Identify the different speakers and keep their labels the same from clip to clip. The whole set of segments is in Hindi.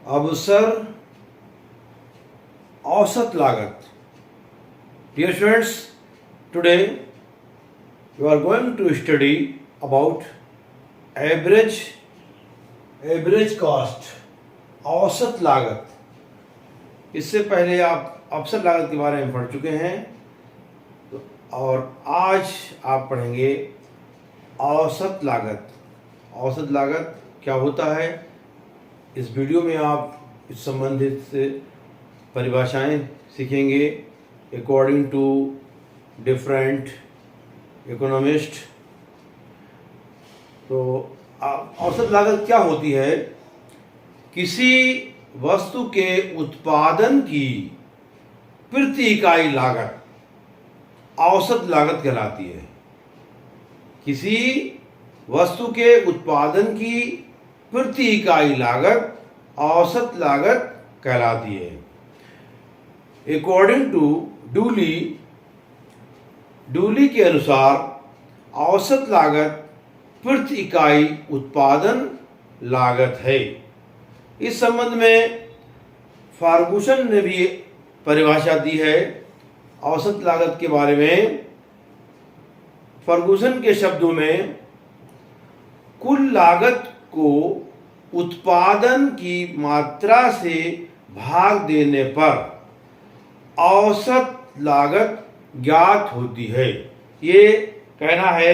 Speaker 1: अवसर औसत लागत। Dear students, today we are going to study about average cost, औसत लागत। इससे पहले आप अवसर लागत के बारे में पढ़ चुके हैं और आज आप पढ़ेंगे औसत लागत। औसत लागत क्या होता है, इस वीडियो में आप इस संबंधित परिभाषाएं सीखेंगे अकॉर्डिंग टू डिफरेंट इकोनॉमिस्ट। तो औसत लागत क्या होती है? किसी वस्तु के उत्पादन की प्रति इकाई लागत औसत लागत कहलाती है। किसी वस्तु के उत्पादन की प्रति इकाई लागत औसत लागत कहलाती है। अकॉर्डिंग टू डूली के अनुसार औसत लागत प्रति इकाई उत्पादन लागत है। इस संबंध में फर्गुसन ने भी परिभाषा दी है औसत लागत के बारे में। फर्गुसन के शब्दों में कुल लागत को उत्पादन की मात्रा से भाग देने पर औसत लागत ज्ञात होती है, ये कहना है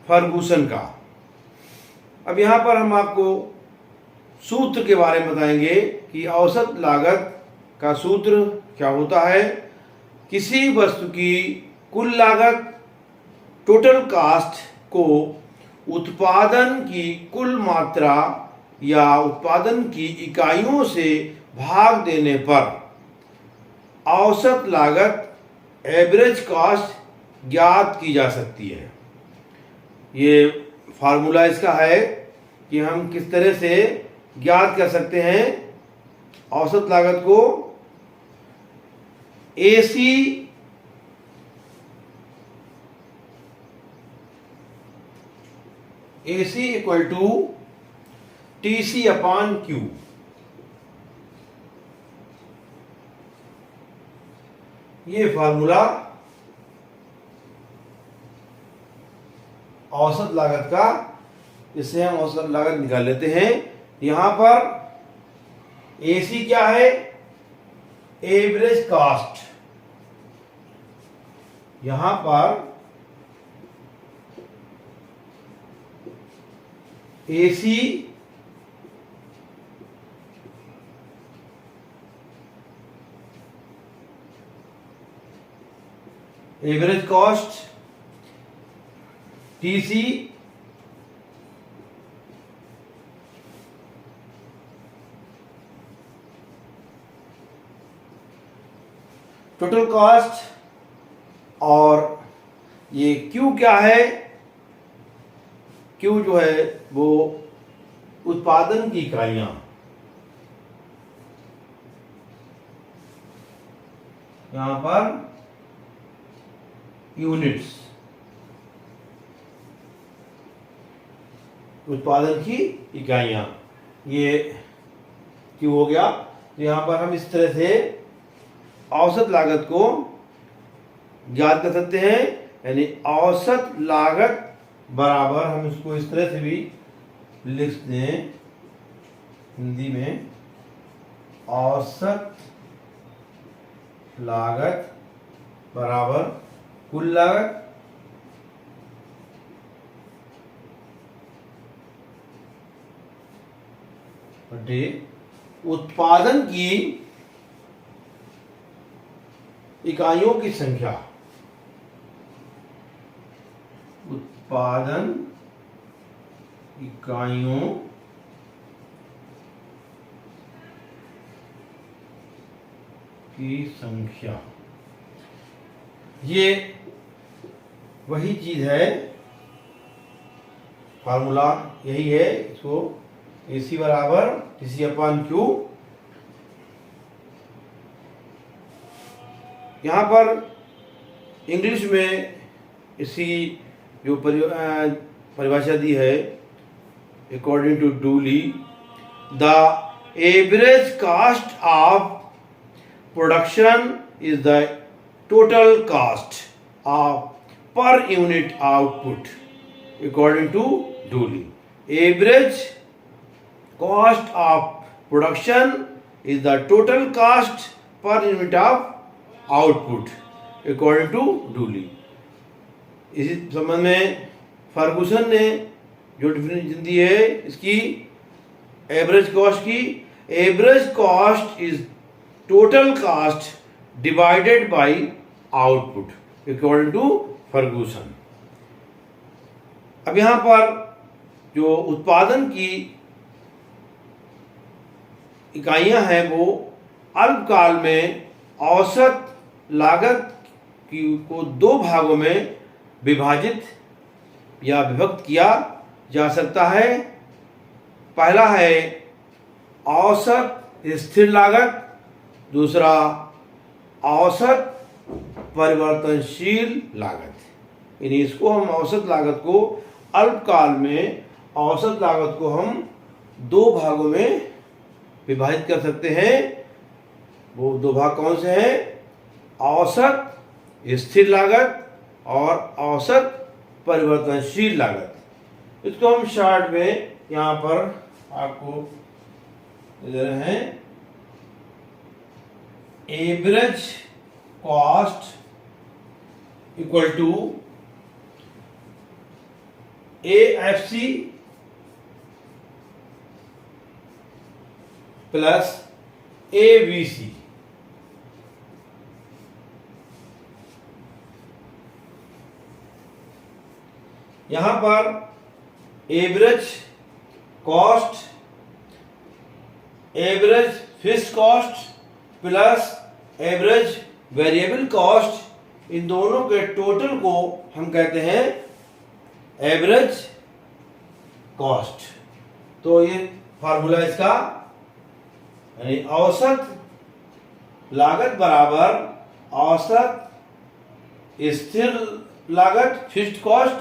Speaker 1: फर्गुसन का। अब यहाँ पर हम आपको सूत्र के बारे में बताएंगे कि औसत लागत का सूत्र क्या होता है। किसी वस्तु की कुल लागत, टोटल कास्ट को उत्पादन की कुल मात्रा या उत्पादन की इकाइयों से भाग देने पर औसत लागत एवरेज कॉस्ट ज्ञात की जा सकती है। ये फार्मूला इसका है कि हम किस तरह से ज्ञात कर सकते हैं औसत लागत को। AC equal to TC upon Q। ये फार्मूला औसत लागत का, इससे हम औसत लागत निकाल लेते हैं। यहां पर AC क्या है? Average cost. यहां पर AC average cost, TC total cost, और ये Q क्या है? Q जो है वो उत्पादन की इकाइयां। यहां पर यूनिट्स, उत्पादन की इकाइयां, ये Q हो गया। तो यहां पर हम इस तरह से औसत लागत को ज्ञात कर सकते हैं, यानी औसत लागत बराबर, हम इसको इस तरह से भी लिख दें हिंदी में, औसत लागत बराबर कुल लागत बटे उत्पादन की इकाइयों की संख्या। उत्पादन इकाइयों की संख्या, ये वही चीज है, फार्मूला यही है। इसको AC बराबर TC अपॉन Q। यहाँ पर इंग्लिश में इसी जो परिभाषा दी है, according to Dooley, the average cost of production is the total cost of per unit output according to Dooley. Average cost of production is the total cost per unit of output according to Dooley. इसी संबंध में फर्गुसन ने जो डिफिनेशन दी है इसकी एवरेज कॉस्ट की, average cost is total cost divided by output according to Ferguson. अब यहां पर जो उत्पादन की इकाइयां हैं वो अल्पकाल में औसत लागत को दो भागों में विभाजित या विभक्त किया जा सकता है। पहला है औसत स्थिर लागत, दूसरा औसत परिवर्तनशील लागत। यानी इसको हम औसत लागत को अल्पकाल में औसत लागत को हम दो भागों में विभाजित कर सकते हैं। वो दो भाग कौन से हैं? औसत स्थिर लागत और औसत परिवर्तनशील लागत। इसको हम शॉर्ट में यहाँ पर आपको दे रहे हैं। Average cost equal to AFC plus ABC। यहां पर average cost, average fixed cost plus average variable cost, इन दोनों के टोटल को हम कहते हैं एवरेज कॉस्ट। तो ये फार्मूला इसका, यानी औसत लागत बराबर औसत स्थिर लागत फिक्स्ड कॉस्ट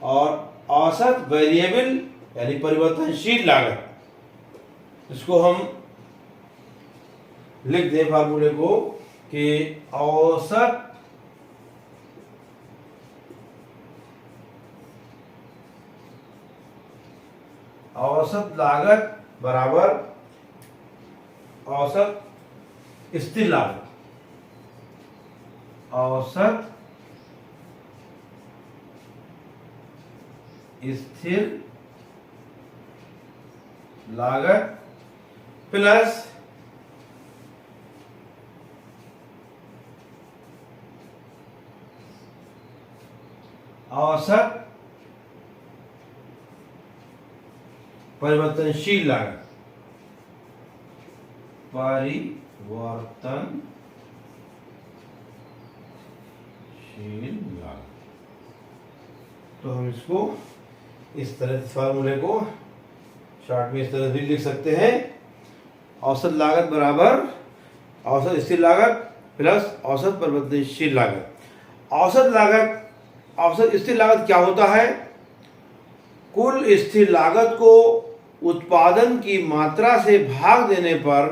Speaker 1: और औसत वेरिएबल यानी परिवर्तनशील लागत। इसको हम लिख दें फार्मूले को कि औसत लागत बराबर औसत स्थिर लागत, औसत स्थिर लागत प्लस औसत परिवर्तनशील लागत, परिवर्तनशील लागत। तो हम इसको इस तरह से फार्मूले को शॉर्ट में इस तरह से लिख सकते हैं। औसत लागत बराबर औसत स्थिर लागत प्लस औसत परिवर्तनशील लागत। औसत लागत, औसत स्थिर लागत क्या होता है? कुल स्थिर लागत को उत्पादन की मात्रा से भाग देने पर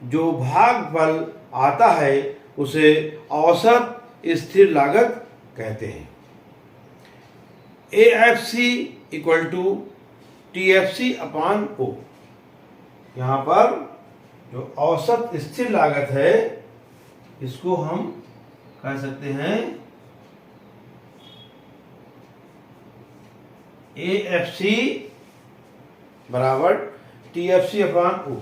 Speaker 1: जो भागफल आता है उसे औसत स्थिर लागत कहते हैं। AFC equal to TFC upon O। यहाँ पर जो औसत स्थिर लागत है इसको हम कह सकते हैं AFC बराबर TFC अपान O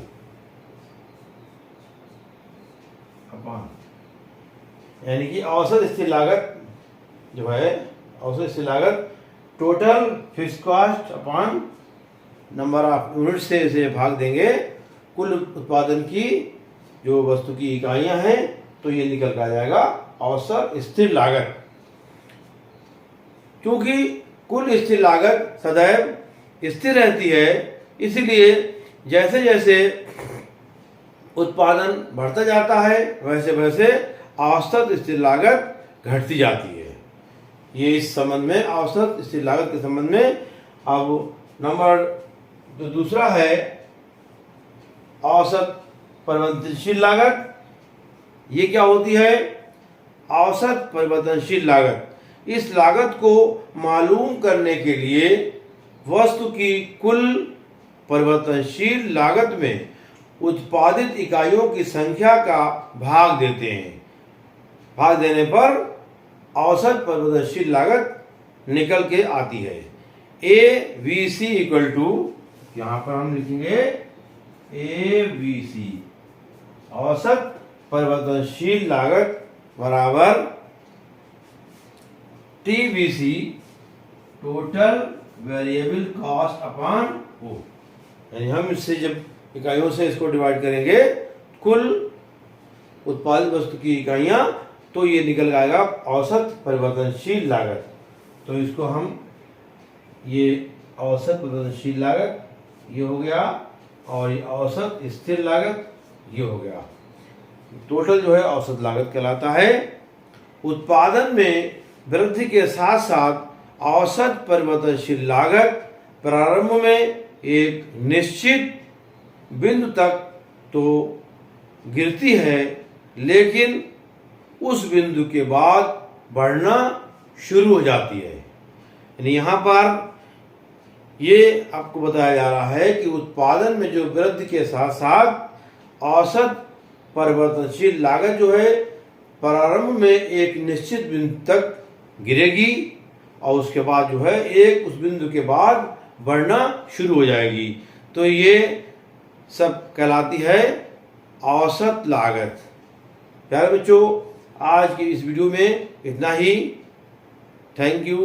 Speaker 1: अपान, यानी कि औसत स्थिर लागत जो है, औसत स्थिर लागत total fixed cost upon number of unit से इसे भाग देंगे कुल उत्पादन की जो वस्तु की इकाइयां हैं, तो ये निकल कर आ जाएगा औसत स्थिर लागत। क्योंकि कुल स्थिर लागत सदैव स्थिर रहती है, इसलिए जैसे जैसे उत्पादन बढ़ता जाता है वैसे वैसे औसत स्थिर लागत घटती जाती है। ये इस संबंध में औसत स्थिर लागत के संबंध में। अब नंबर जो दूसरा है औसत परिवर्तनशील लागत। ये क्या होती है? औसत परिवर्तनशील लागत। इस लागत को मालूम करने के लिए वस्तु की कुल परिवर्तनशील लागत में उत्पादित इकाइयों की संख्या का भाग देते हैं। भाग देने पर औसत परिवर्तनशील लागत निकल के आती है। A V C equal to, यहां पर हम लिखेंगे ए वी सी, औसत परिवर्तनशील लागत बराबर T V C, total variable cost upon O. यानी हम इससे जब इकाइयों से इसको डिवाइड करेंगे कुल उत्पादित वस्तु की इकाइयां, तो ये निकल आएगा औसत परिवर्तनशील लागत। तो इसको हम, ये औसत परिवर्तनशील लागत ये हो गया, और ये औसत स्थिर लागत ये हो गया। टोटल जो है औसत लागत कहलाता है। उत्पादन में वृद्धि के साथ साथ औसत परिवर्तनशील लागत प्रारंभ में एक निश्चित बिंदु तक तो गिरती है, लेकिन उस बिंदु के बाद बढ़ना शुरू हो जाती है। यानी यहाँ पर ये आपको बताया जा रहा है कि उत्पादन में जो वृद्धि के साथ साथ औसत परिवर्तनशील लागत जो है प्रारंभ में एक निश्चित बिंदु तक गिरेगी, और उसके बाद जो है एक उस बिंदु के बाद बढ़ना शुरू हो जाएगी। तो ये सब कहलाती है औसत लागत। प्यारे बच्चों, आज की इस वीडियो में इतना ही। Thank you.